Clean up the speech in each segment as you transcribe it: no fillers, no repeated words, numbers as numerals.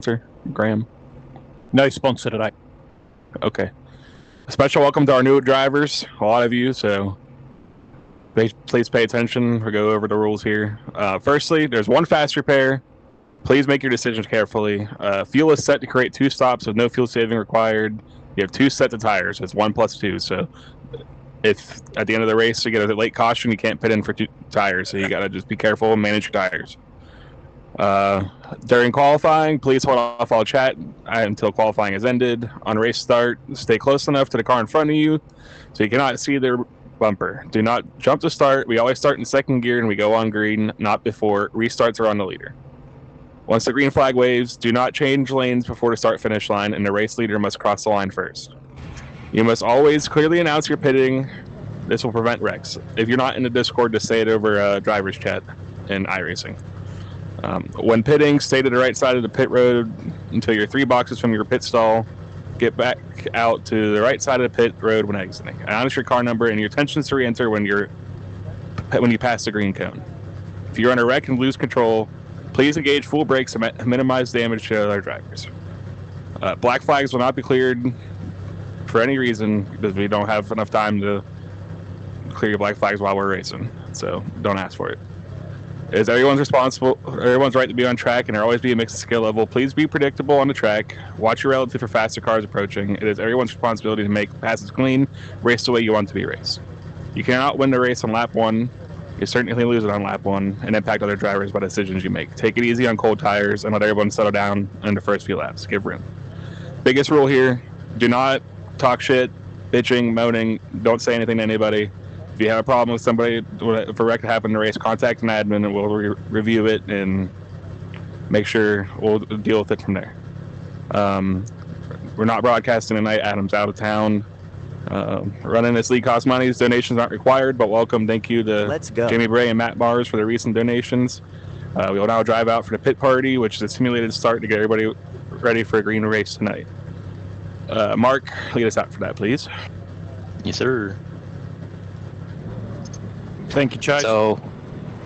Sir Graham? No sponsor today. Okay. A special welcome to our new drivers, a lot of you, so please pay attention. We'll go over the rules here. Firstly, there's one fast repair. Please make your decisions carefully. Fuel is set to create 2 stops with no fuel saving required. You have 2 sets of tires. It's 1 plus 2. So if at the end of the race you get a late caution, you can't pit in for 2 tires. So you got to just be careful and manage your tires. During qualifying, please hold off all chat until qualifying is ended. On race start, stay close enough to the car in front of you so you cannot see their bumper. Do not jump to start. We always start in second gear and we go on green, not before. Restarts are on the leader. Once the green flag waves, do not change lanes before the start-finish line, and the race leader must cross the line first. You must always clearly announce your pitting. This will prevent wrecks. If you're not in the Discord, just say it over driver's chat in iRacing. When pitting, stay to the right side of the pit road until you're 3 boxes from your pit stall. Get back out to the right side of the pit road when exiting. Announce your car number and your intentions to re-enter when you pass the green cone. If you're in a wreck and lose control, please engage full brakes to minimize damage to other drivers. Black flags will not be cleared for any reason because we don't have enough time to clear your black flags while we're racing. So don't ask for it. It is everyone's right to be on track, and there will always be a mixed skill level. Please be predictable on the track. Watch your relative for faster cars approaching. It is everyone's responsibility to make passes clean, race the way you want to be raced. You cannot win the race on lap 1. You certainly lose it on lap 1 and impact other drivers by decisions you make. Take it easy on cold tires and let everyone settle down in the first few laps. Give room. Biggest rule here, do not talk shit, bitching, moaning. Don't say anything to anybody. If you have a problem with somebody, if a wreck happened in the race, contact an admin and we'll review it and make sure we'll deal with it from there. We're not broadcasting tonight. Adam's out of town. Running this league costs money. Donations aren't required, but welcome. Thank you to Jamie Bray and Matt Bars for the recent donations. We will now drive out for the pit party, which is a simulated start to get everybody ready for a green race tonight. Mark, lead us out for that, please. Yes, sir. Thank you, Chase. So,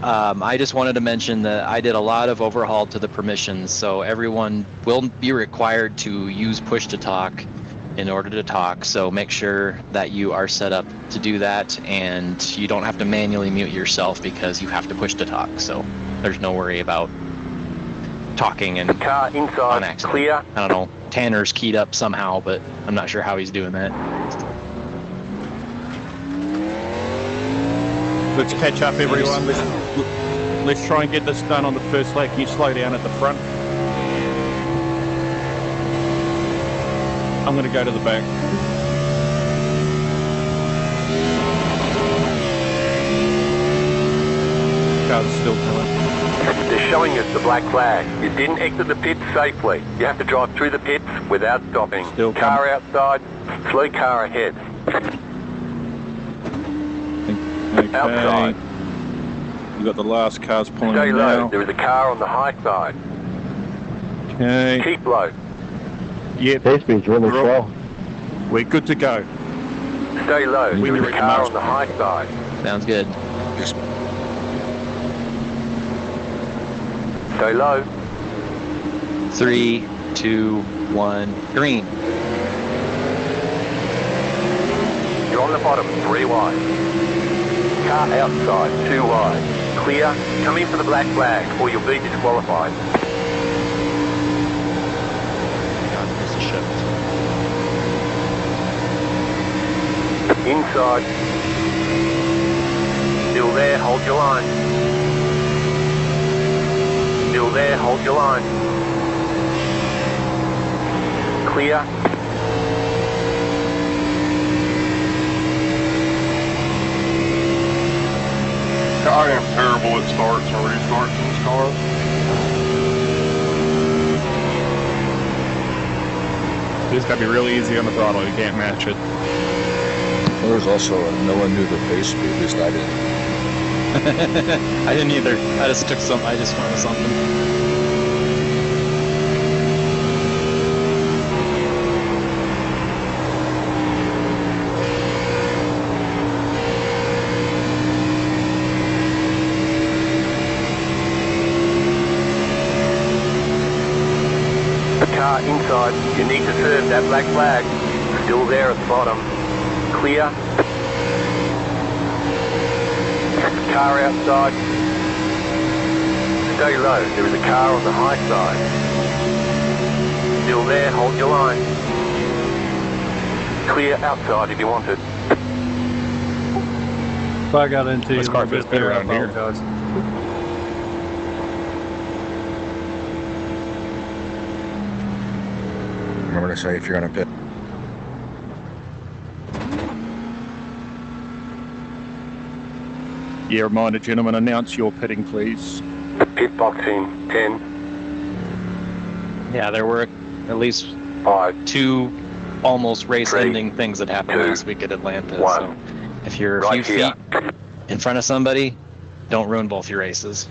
I just wanted to mention that I did a lot of overhaul to the permissions, so everyone will be required to use push to talk in order to talk. So make sure that you are set up to do that, and you don't have to manually mute yourself because you have to push to talk. So there's no worry about talking and the car inside on accident. Clear. I don't know. Tanner's keyed up somehow, but I'm not sure how he's doing that. Let's catch up, everyone. Let's try and get this done on the first lap. Can you slow down at the front? I'm going to go to the back. Car's still coming. They're showing us the black flag. You didn't exit the pits safely. You have to drive through the pits without stopping. Still car outside, slow car ahead. Okay. Outside. We've got the last cars pulling Stay in low. now. There is a car on the high side. Okay. Keep low. Yeah. Speed's really slow. We're good to go. Stay low. We There is a reckon car most- on the high side. Sounds good. Stay low. 3, 2, 1, green. You're on the bottom, 3 wide. Car outside, 2 wide. Clear. Come in for the black flag or you'll be disqualified. God, there's a shift. Inside. Still there, hold your line. Still there, hold your line. Clear. I am terrible at starts and restarts in this car. You just got to be really easy on the throttle. You can't match it. Well, there's also no one knew the pace speed, at least I didn't. I didn't either. I just went with something. Car inside. You need to serve that black flag. Still there at the bottom. Clear. Car outside. Stay low. There is a car on the high side. Still there. Hold your line. Clear outside if you want it. If I got into This car fits better around here. Remember to say if you're gonna pit. Yeah, reminder, gentlemen, announce your pitting, please. Pit box in 10, Yeah, there were at least 5, 2 almost 3, race-ending things that happened 2, last week at Atlanta. 1. So if you're a Right few here. feet in front of somebody, don't ruin both your races.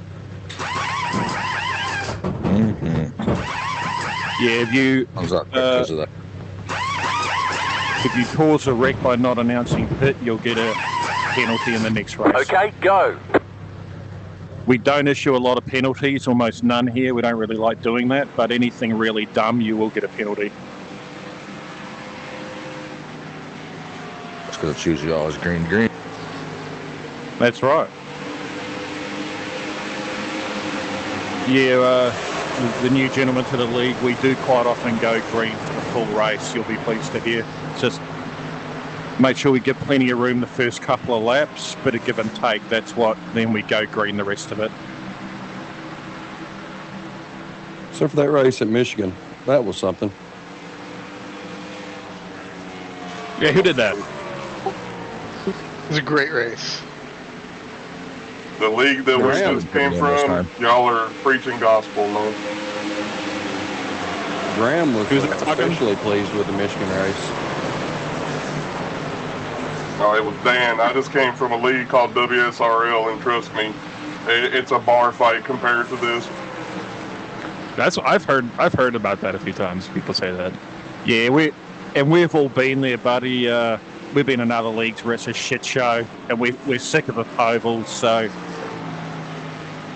Yeah, if you How's that? Because of that. if you cause a wreck by not announcing pit, you'll get a penalty in the next race. Okay, go. We don't issue a lot of penalties, almost none here. We don't really like doing that, but anything really dumb, you will get a penalty. It's because it's usually always green, green. That's right. Yeah, the new gentleman to the league, we do quite often go green for the full race. You'll be pleased to hear. Just make sure we give plenty of room the first couple of laps, bit of give and take. That's what. Then we go green the rest of it. Except for that race at Michigan. That was something. Yeah, who did that? It was a great race. The league that we Graham just came was this from, time. y'all are preaching gospel, man. Graham was Who's that talking? especially pleased with the Michigan race. No, it was Dan. I just came from a league called WSRL, and trust me, it's a bar fight compared to this. That's I've heard about that a few times. People say that. Yeah, we've all been there, buddy. We've been in other leagues where it's a shit show, and we're sick of the ovals. So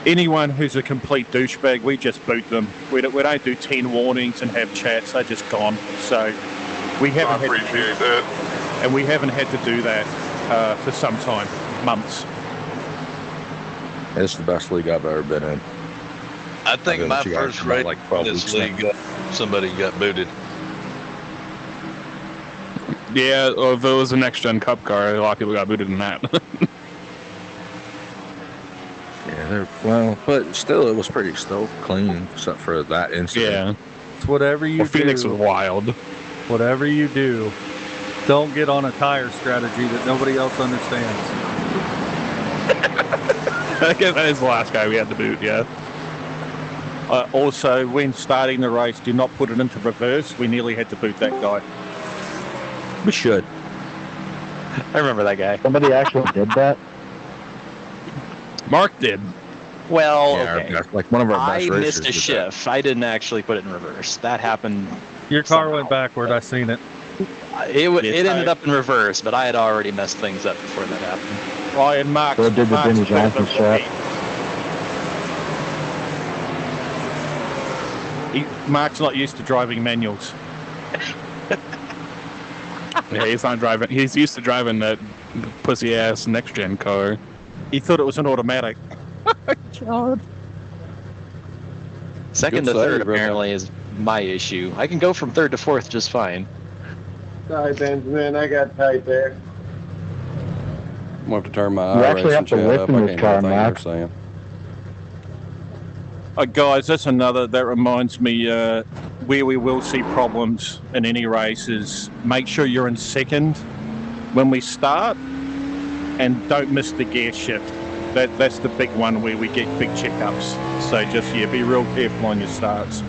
anyone who's a complete douchebag, we just boot them. We don't do 10 warnings and have chats. They're just gone. So we I haven't appreciate that. and we haven't had to do that for some time, months. It's the best league I've ever been in. I think I've my been with you guys first for about race like in 12 this weeks now. league, somebody got booted. Yeah, if it was a next gen Cup car, a lot of people got booted in that. Yeah, well, but still, it was pretty still clean, except for that incident. yeah. It's whatever you Well, Phoenix do. was wild. Whatever you do, don't get on a tire strategy that nobody else understands. I guess that is the last guy we had to boot. Yeah. Also, when starting the race, do not put it into reverse. We nearly had to boot that guy. We should. I remember that guy. Somebody actually did that? Mark did. Well, Yeah, okay. like one of our I best races. missed a did that. shift. I didn't actually put it in reverse. That happened. Your car somehow. went backward. I seen it. It ended up in reverse, but I had already messed things up before that happened. Ryan Marks. So did the Marks Jimmy put it in Johnson reverse. shot. Mark's not used to driving manuals. Yeah, he's not driving. He's used to driving that pussy ass next gen car. He thought it was an automatic. Second Good to third save, Rick. apparently is my issue. I can go from third to fourth just fine. Sorry, Benjamin, I got tight there. I'm going to have to turn my You actually iRacing have to chat lift up. in I this can't car, hear a thing you're Max. saying. Guys, that's another, that reminds me, where we will see problems in any race is make sure you're in second when we start and don't miss the gear shift. That's the big one where we get big checkups. So just, yeah, be real careful on your starts.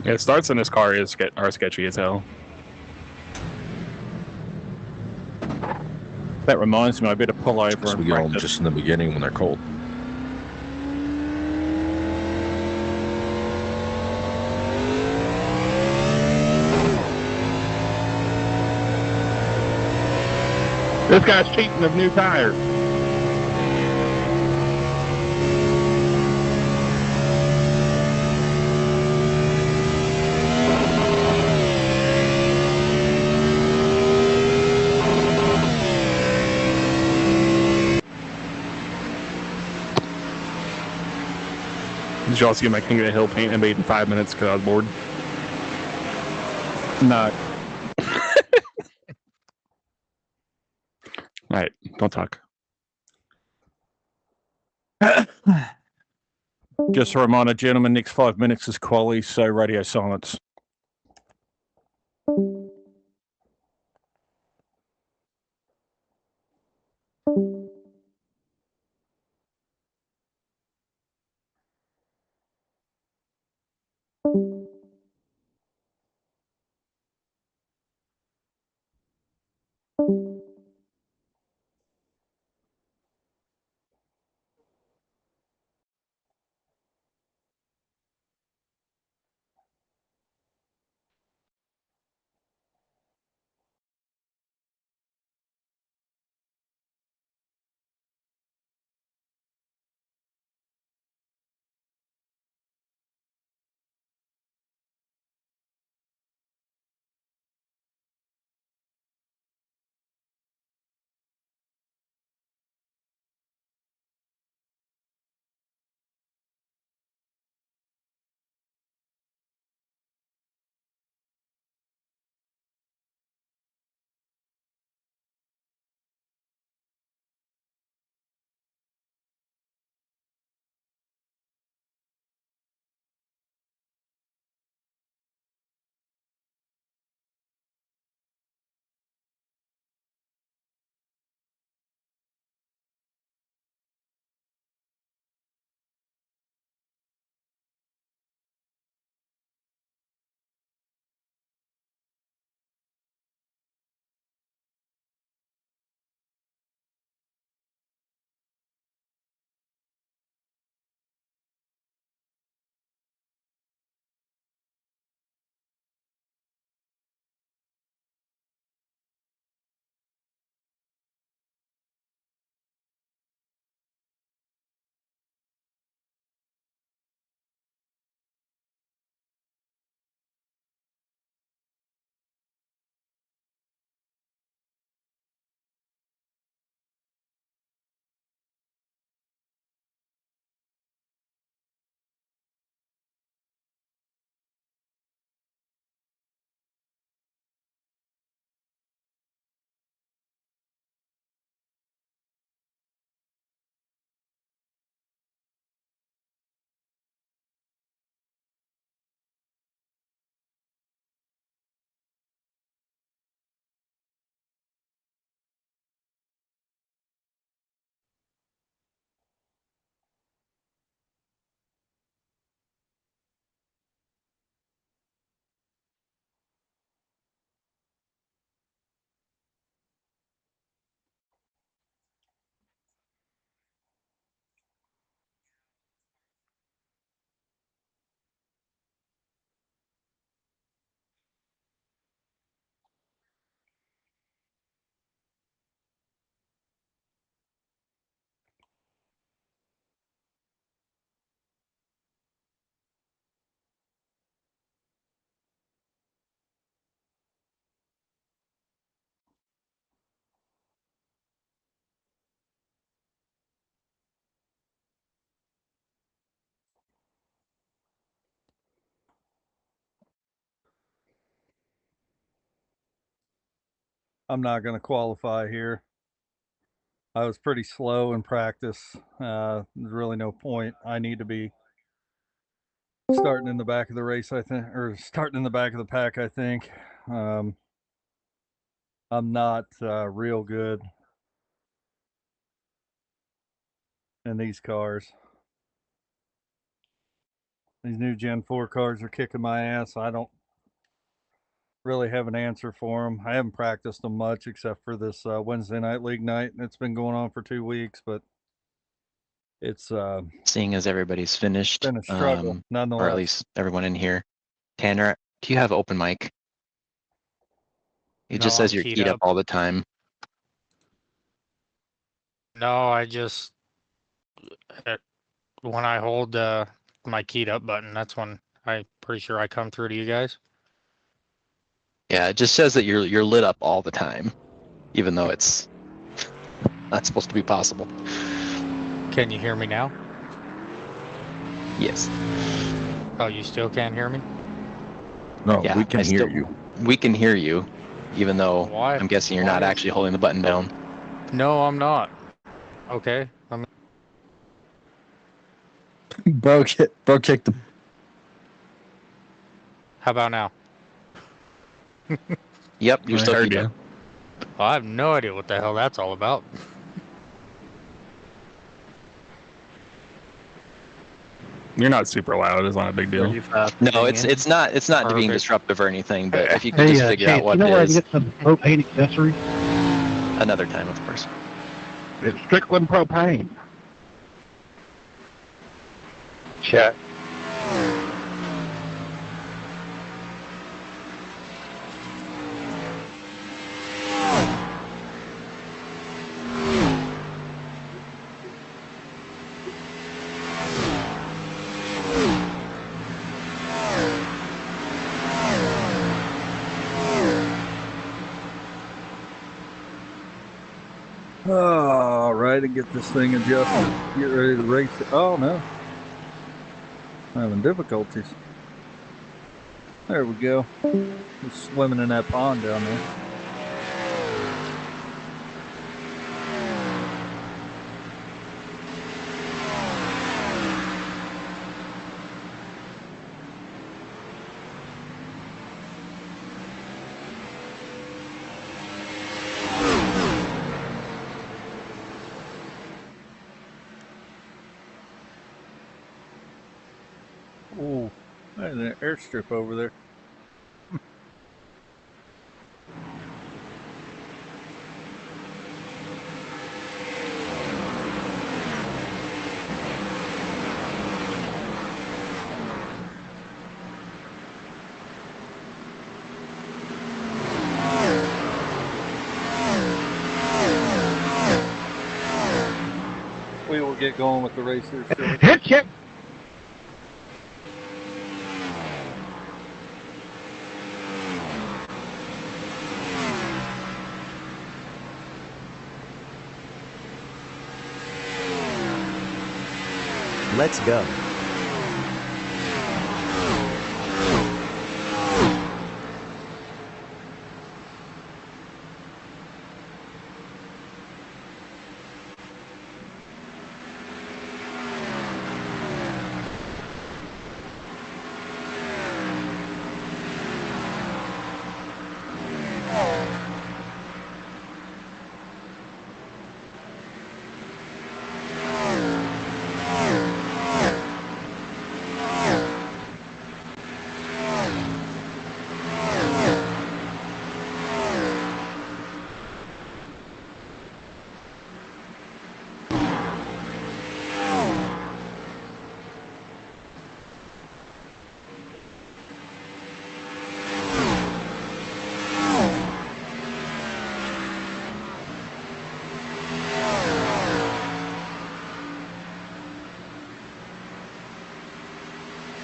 Yeah, starts in this car are sketchy as hell. That reminds me, I better pull over Because and we get them practice. just in the beginning when they're cold. This guy's cheating of new tires. Did y'all see my King of the Hill paint I made in 5 minutes because I was bored? No. All right, don't talk. Just a reminder, gentlemen, next 5 minutes is quali, so radio silence. I'm not going to qualify here. I was pretty slow in practice. There's really no point. I need to be starting in the back of the race, I think, or starting in the back of the pack, I think. I'm not real good in these cars. These new Gen 4 cars are kicking my ass. I don't really have an answer for them. I haven't practiced them much except for this Wednesday night league night, and it's been going on for 2 weeks, but it's seeing as everybody's finished, been a struggle, nonetheless. or at least everyone in here. Tanner, do you have open mic? It just says you're keyed up all the time. No, I just when I hold my keyed up button, that's when I'm pretty sure I come through to you guys. Yeah, it just says that you're lit up all the time, even though it's not supposed to be possible. Can you hear me now? Yes. Oh, you still can't hear me? No, Yeah, we can hear you. We can hear you, even though Why? I'm guessing you're Why not is- actually holding the button down. No, I'm not. Okay. Bro kicked him. How about now? Yep, you're I still heard keyed you. up. Well, I have no idea what the hell that's all about. You're not super loud. It's not a big deal. No, it's not being Perfect. disruptive or anything. But if you could just figure out what you know where I it can is, get some propane accessories? another time, of course. It's Strickland Propane. Chat. All right, and get this thing adjusted. Get ready to race it. Oh no, I'm having difficulties. There we go. Just swimming in that pond down there. Oh, there's an airstrip over there. We will get going with the race here shortly. Hit you! Let's go.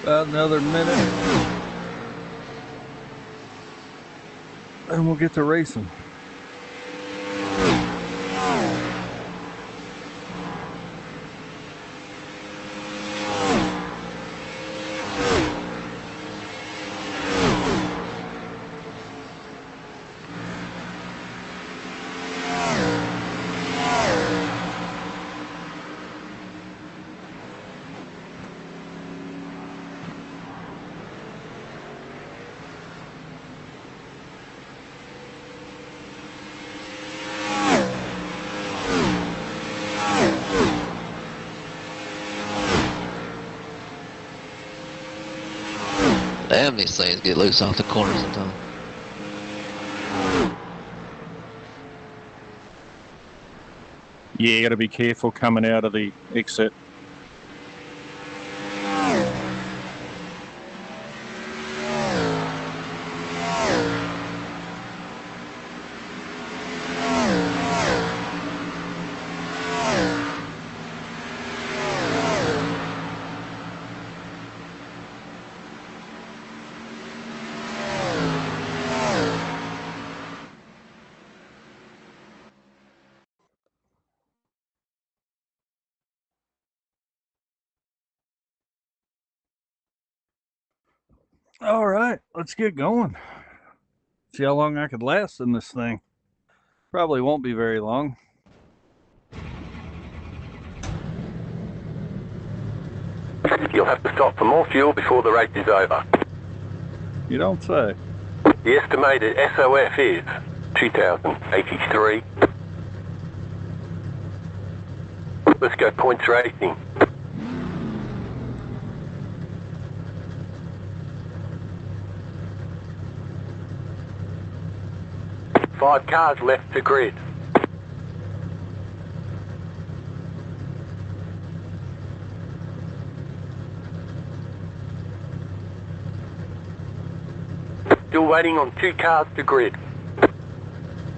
About another minute, and we'll get to racing. Damn, these things get loose off the corners sometimes. Yeah, you got to be careful coming out of the exit. All right, let's get going. See how long I could last in this thing. Probably won't be very long. You'll have to stop for more fuel before the race is over. You don't say. The estimated SOF is 2,083. Let's go points racing. Five cars left to grid. Still waiting on 2 cars to grid.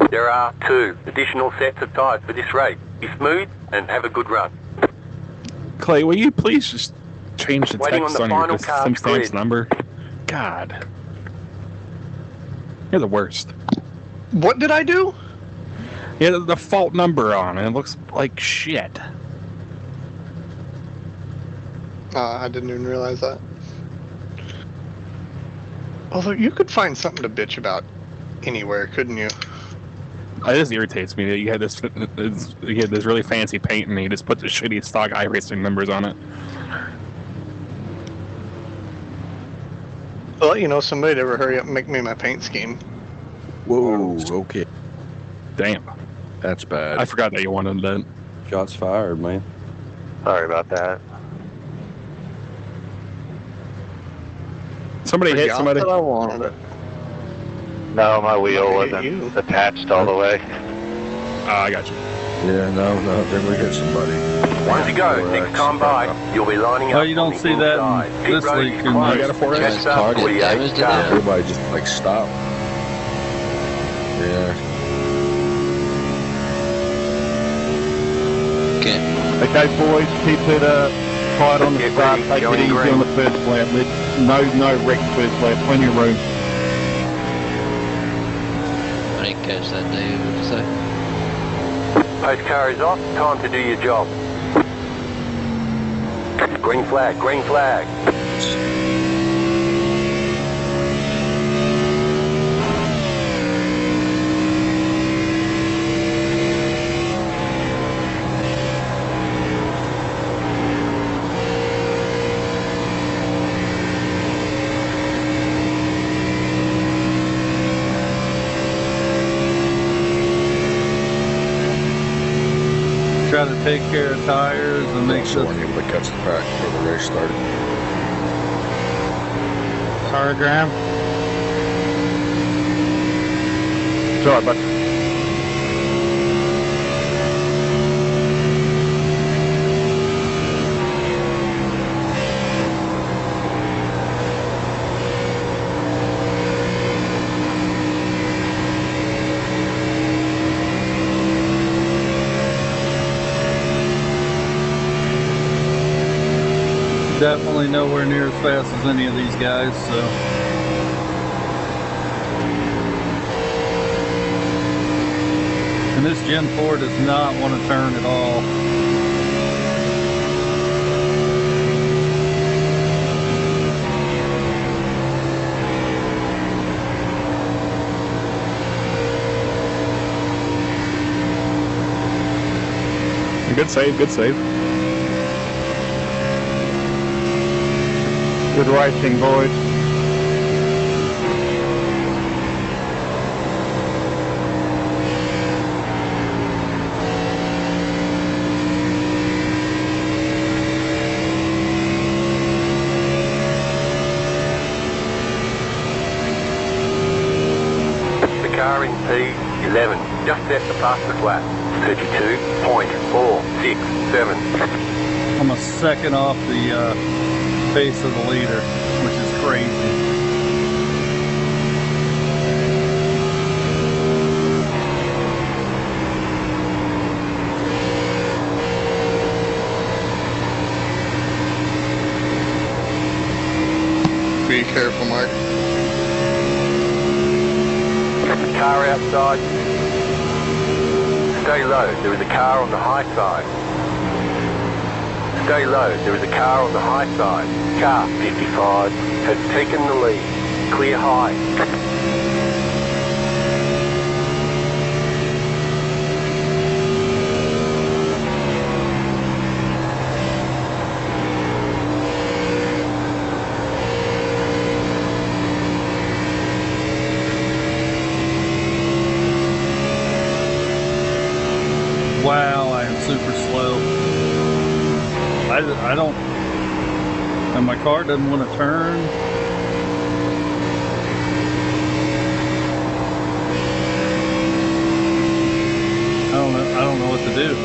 There are 2 additional sets of tyres for this race. Be smooth and have a good run. Clay, will you please just change the Waiting text on on, the your final car timestamps grid. number? God. You're the worst. What did I do? You had the fault number on, and it looks like shit. I didn't even realize that. Although you could find something to bitch about anywhere, couldn't you? It just irritates me that you had this really fancy paint, and you just put the shitty stock iRacing numbers on it. Well, you know, somebody'd ever hurry up and make me my paint scheme. Whoa, okay. Damn. That's bad. I forgot that you wanted that. Shots fired, man. Sorry about that. Somebody hit Forgot somebody. that I wanted it. No, my wheel Might wasn't hit you. attached all the way. I got you. Yeah, no, then we hit somebody. One to go. Next time by, you'll be lining up. Oh, you don't on the see that inside. in Pit this road league is too closed. much. I got a 4S. Check Car up did 48 damage to cars. that? Everybody just like stop. Yeah. Okay. Okay, boys, keep it tight on the Get start. ready, Take going it easy green. on the first lap. No wrecks first lap. Plenty of room. I didn't catch that, Dave. What did you say? Post car is off. Time to do your job. Green flag. Green flag. Try to take care of tires and make So sure. weren't able to catch the pack before the race started. Sorry, Graham. Sorry, but Definitely nowhere near as fast as any of these guys, so. And this Gen 4 does not want to turn at all. Good save, good save. good racing, boys. The car in P11 just set the fastest lap. 32.467. I'm a second off the pace of the leader, which is crazy. Be careful, Mark. Car outside. Stay low, there is a car on the high side. Stay low, there is a car on the high side. Car 55. has taken the lead. Clear high. Wow, I am super slow. I don't, and my car doesn't want to turn. I don't know what to do.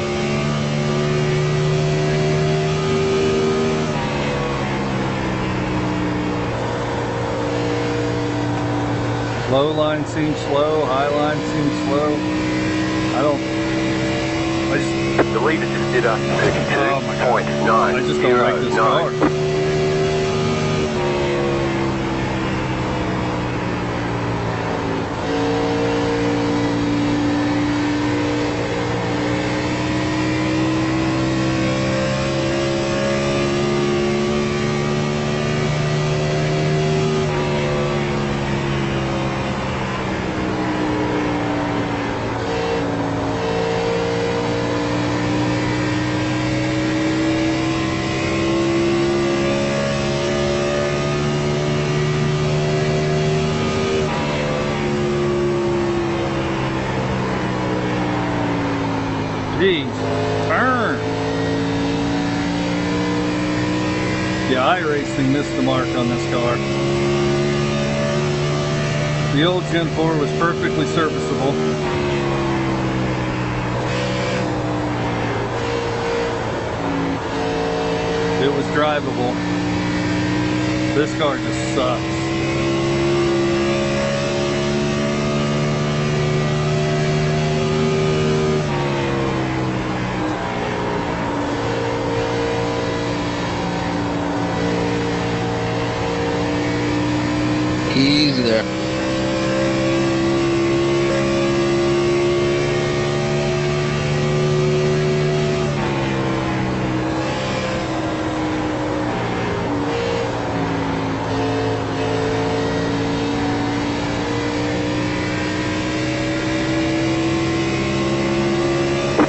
Low line seems slow, high line seems slow. The leader just did a 32.9. I just don't like this car. Jeez, turn. Yeah, iRacing missed the mark on this car. The old Gen 4 was perfectly serviceable. It was drivable. This car just sucks. Easy there.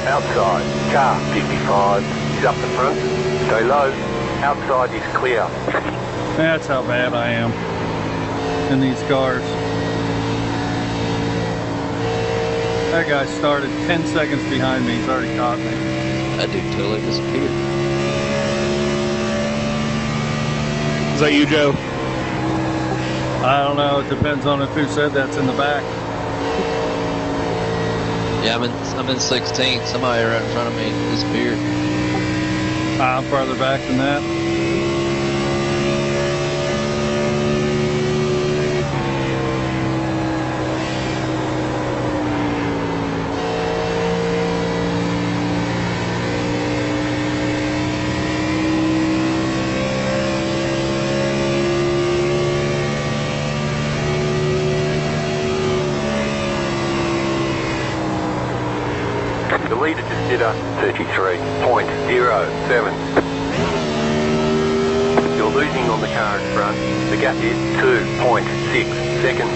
Outside, car 55 is up the front. Stay low. Outside is clear. That's how bad I am in these cars. That guy started 10 seconds behind me. He's already caught me. That dude totally disappeared. Is that you, Joe? I don't know. It depends on who said that's in the back. Yeah, I'm in 16th. Somebody right in front of me disappeared. I'm farther back than that. The leader just did a 33.07. You're losing on the car in front. The gap is 2.6 seconds.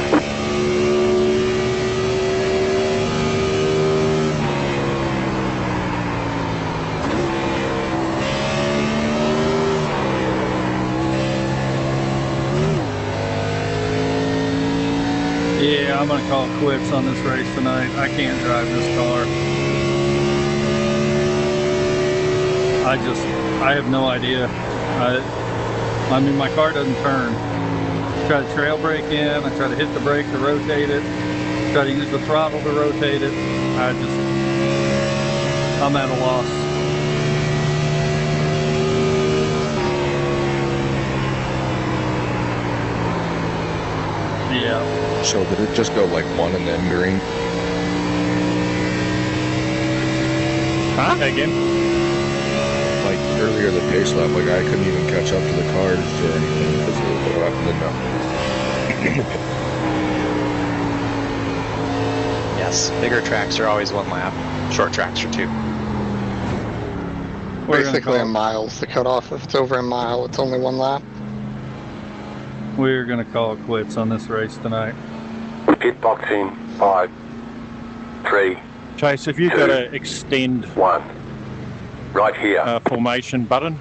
Yeah, I'm gonna call quits on this race tonight. I can't drive this car. I have no idea. I mean, my car doesn't turn. I try to trail brake in, I try to hit the brake to rotate it, try to use the throttle to rotate it. I'm at a loss. Yeah. So did it just go like one and then green? Huh? Again? Like earlier the pace lap, like I couldn't even catch up to the cars or anything because of what happened in the Yes, bigger tracks are always one lap. Short tracks are two. Basically a mile's the cutoff. If it's over a mile, it's only one lap. We're going to call it quits on this race tonight. Pit box in 5, 3. Chase, if you got to extend 1. Right here. Formation button,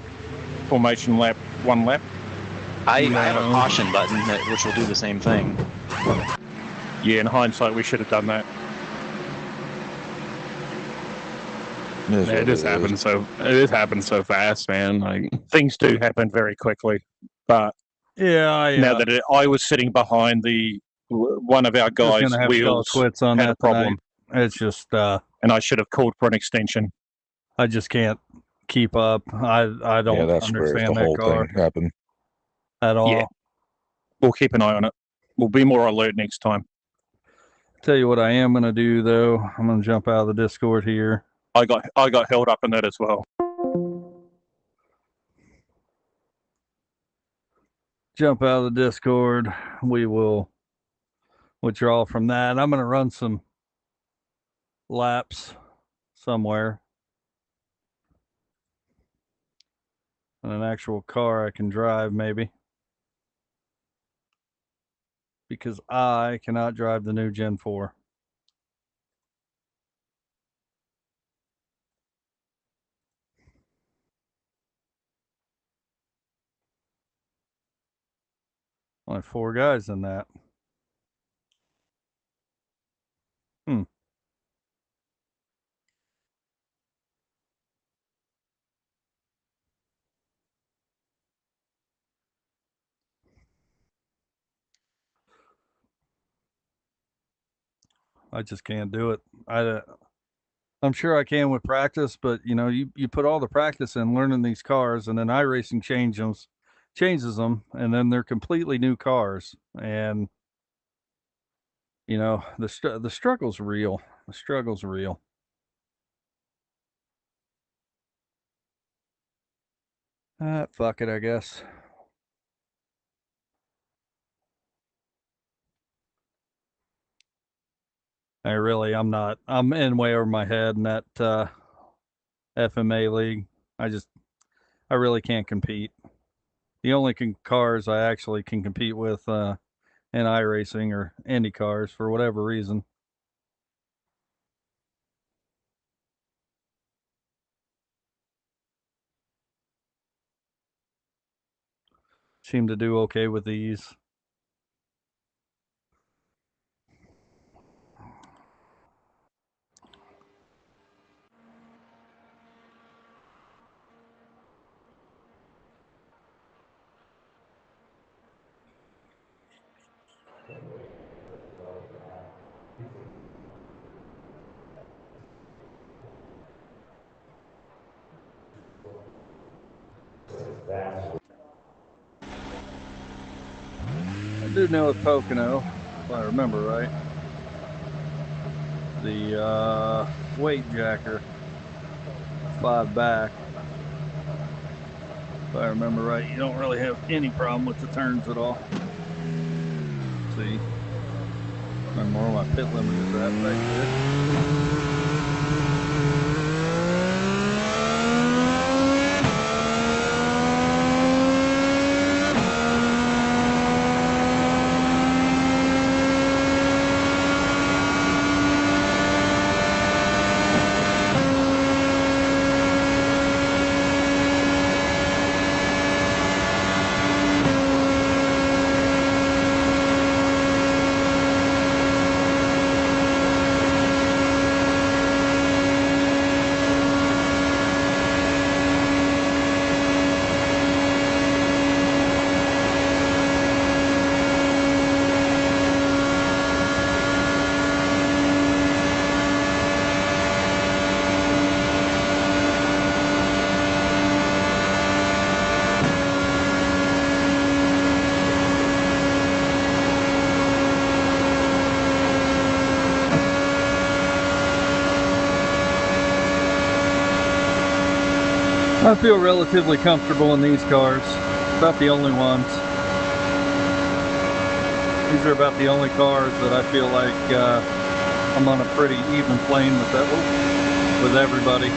formation lap, 1 lap. I have a caution button which will do the same thing. Yeah, in hindsight, we should have done that. It just happens so fast, man. Like things do happen very quickly, but yeah, now that I was sitting behind one of our guys' wheels quits on had that a problem. Tonight. It's just and I should have called for an extension. I just can't keep up. I don't understand that car happened at all. Yeah. We'll keep an eye on it. We'll be more alert next time. Tell you what I am going to do though. I'm going to jump out of the Discord here. I got held up in that as well. Jump out of the Discord. We will withdraw from that. I'm going to run some laps somewhere. On an actual car I can drive, maybe. Because I cannot drive the new Gen 4. Only 4 guys in that. I just can't do it. I'm sure I can with practice, but you know, you put all the practice in learning these cars, and then iRacing changes them, and then they're completely new cars, and you know, the struggle's real. The struggle's real. Fuck it, I guess. I'm in way over my head in that FMA league. I really can't compete. The only cars I actually can compete with in iRacing or Indy cars for whatever reason. Seem to do okay with these. I do know with Pocono, if I remember right, the weight jacker 5 back. If I remember right, you don't really have any problem with the turns at all. Let's see, and more my pit limit is that right there. I feel relatively comfortable in these cars. About the only ones. These are about the only cars that I feel like I'm on a pretty even plane with everybody.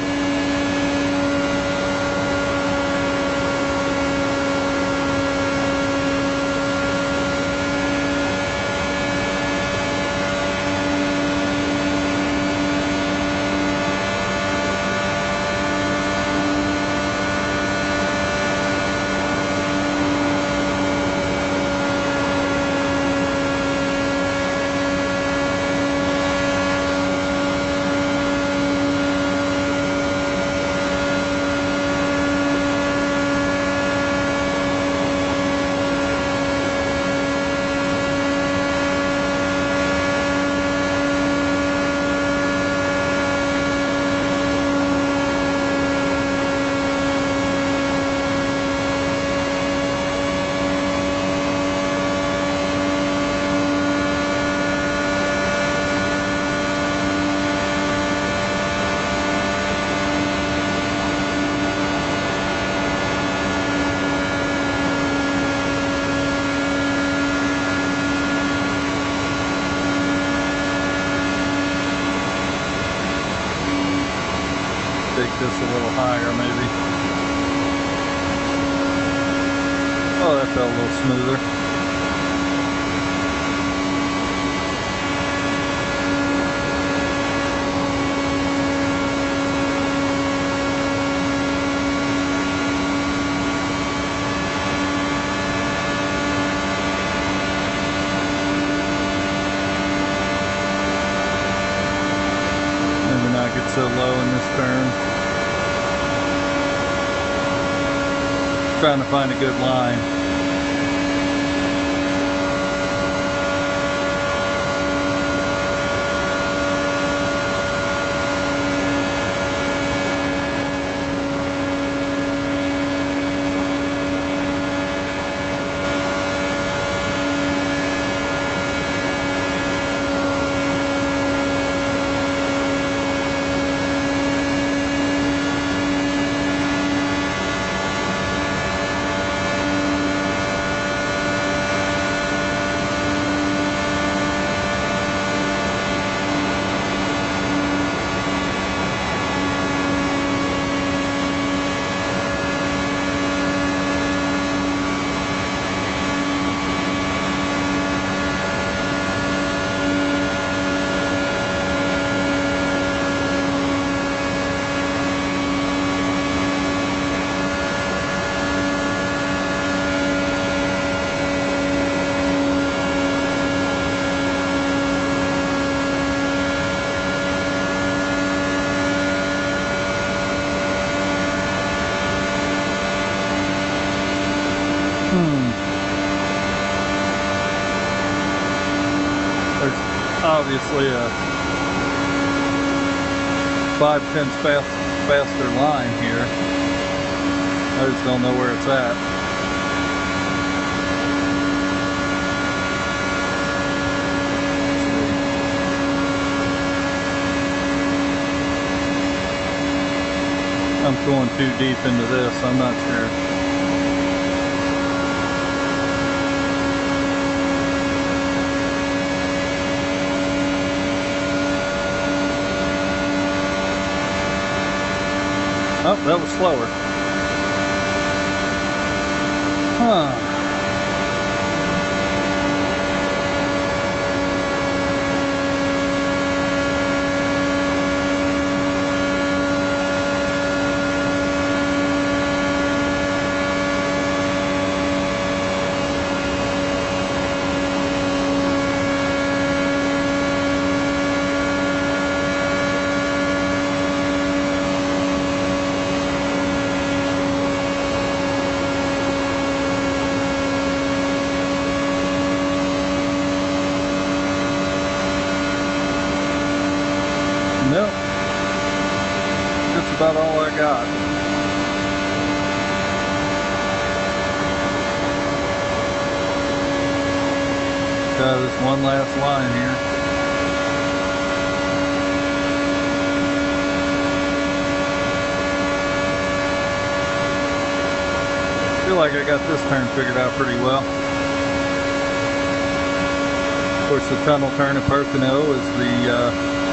make this a little higher, maybe. Oh, that felt a little smoother. So low in this turn. Trying to find a good line. Obviously a 5/10 faster line here. I just don't know where it's at. I'm going too deep into this, I'm not sure. Oh, that was slower. Huh. Nope. That's about all I got. Try this one last line here. I feel like I got this turn figured out pretty well. Of course, the tunnel turn at Pocono is the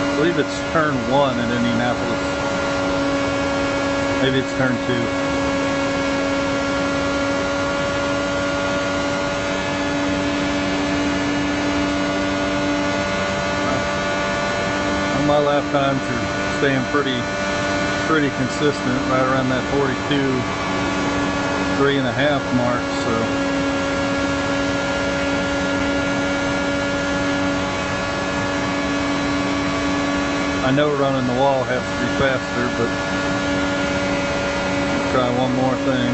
I believe it's turn 1 in Indianapolis. Maybe it's turn 2. Well, my lap times are staying pretty consistent, right around that 42.3.5 mark. So. I know running the wall has to be faster, but let's try one more thing.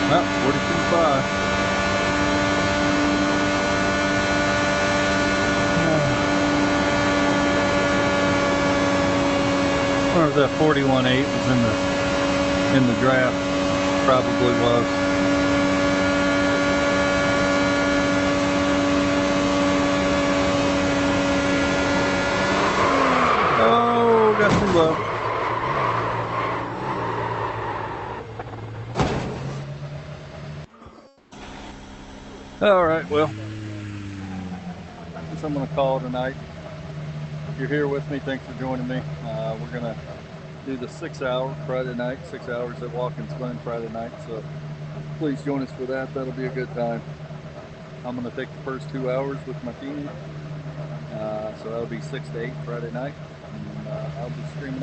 Well, 42.5. I wonder if that 41.8 was in the draft. Probably was. low. All right, well, I guess I'm going to call it a night. If you're here with me, thanks for joining me. We're going to do the 6 hour Friday night, 6 hours at Watkins Glen Friday night. So please join us for that. That'll be a good time. I'm going to take the first 2 hours with my team. So that'll be 6 to 8 Friday night. And I'll be streaming